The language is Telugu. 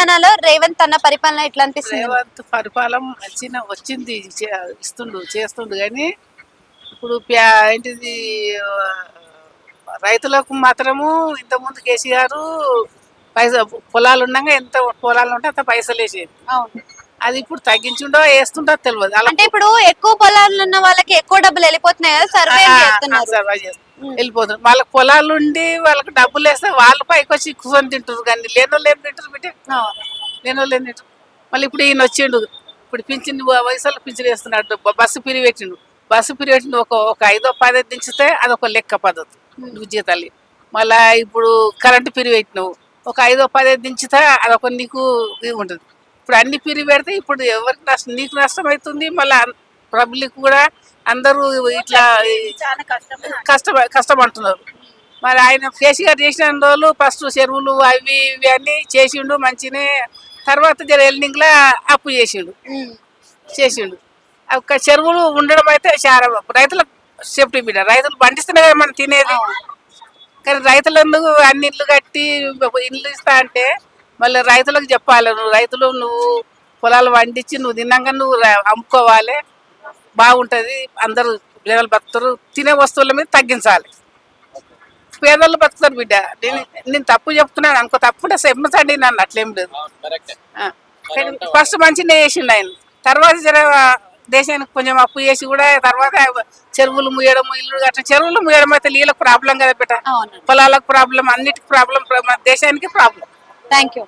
తెలంగాణలో రేవంత్ అన్న పరిపాలన ఎట్లా అనిపిస్తుంది? రేవంత్ పరిపాలన వచ్చింది ఇస్తుండు చేస్తుండు కానీ ఇప్పుడు ఏంటిది రైతులకు మాత్రము ఇంతకుముందు కేసీఆర్ పొలాలు ఉండగా ఎంత పొలాలు ఉంటే అంత పైసలు వేసేది. అవును. అది ఇప్పుడు తగ్గించుండో వేస్తుండో తెలియదు. అంటే ఇప్పుడు ఎక్కువ పొలాలు ఉన్న వాళ్ళకి ఎక్కువ డబ్బులు వెళ్ళిపోతున్నాయి కదా, సర్వే చేస్తున్నారు. సర్వే చేస్తారు, వెళ్ళిపోతున్నారు. వాళ్ళకి పొలాలు ఉండి వాళ్ళకి డబ్బులు వేస్తే వాళ్ళ పైకి వచ్చి కూర్చొని తింటారు, కానీ లేని వాళ్ళు ఏం తింటారు బిడ్డ? లేని వాళ్ళు ఏం తింటారు? మళ్ళీ ఇప్పుడు ఈయన వచ్చిండు, ఇప్పుడు పింఛన్ వయసులో పింఛన్ వేస్తున్నాడు, బస్సు పిరి పెట్టిండు. బస్సు పిరి పెట్టిండు ఒక 5-10 దించితే అదొక లెక్క పద్ధతి నువ్వు జీతాలు. మళ్ళా ఇప్పుడు కరెంటు పిరి పెట్టినావు, ఒక 5-10 దించితే అదొక నీకు ఇది ఉంటుంది. ఇప్పుడు అన్ని పిరి పెడితే ఇప్పుడు ఎవరికి నష్టం? నీకు నష్టం అవుతుంది, మళ్ళీ పబ్లిక్ కూడా అందరూ ఇట్లా కష్టపడుతున్నారు. మరి ఆయన కేసీఆర్ చేసిన రోజులు ఫస్ట్ చెరువులు అవి ఇవి అన్ని చేసిండు మంచినే. తర్వాత జర ఎల్డింగ్లా అప్పు చేసిండు. ఒక చెరువులు ఉండడం అయితే చాలా రైతులకు సేఫ్టీ బిడ్డ. రైతులు పండిస్తేనే కదా మనం తినేది. కానీ రైతులందుకు అన్ని ఇల్లు కట్టి ఇల్లు ఇస్తా అంటే మళ్ళీ రైతులకు చెప్పాలి, నువ్వు పొలాలు పండించి నువ్వు తిన్నాక నువ్వు అమ్ముకోవాలి, బాగుంటుంది, అందరూ పేదలు బతుకుతారు. తినే వస్తువుల మీద తగ్గించాలి, పేదలు బతుకుతారు బిడ్డ. నేను తప్పు చెప్తున్నాను అనుకో, తప్పుంటే సెమ్మచండి, నన్ను అట్లేం లేదు. ఫస్ట్ మంచిగా చేసిండు ఆయన, తర్వాత జర దేశానికి కొంచెం అప్పు చేసి కూడా తర్వాత చెరువులు ముయ్యడం, ఇల్లు అట్లా చెరువులు ముయ్యడం అయితే నీళ్ళకు ప్రాబ్లం కదా బిడ్డ, పొలాలకు ప్రాబ్లం, అన్నిటికి ప్రాబ్లం, దేశానికి ప్రాబ్లం. Thank you.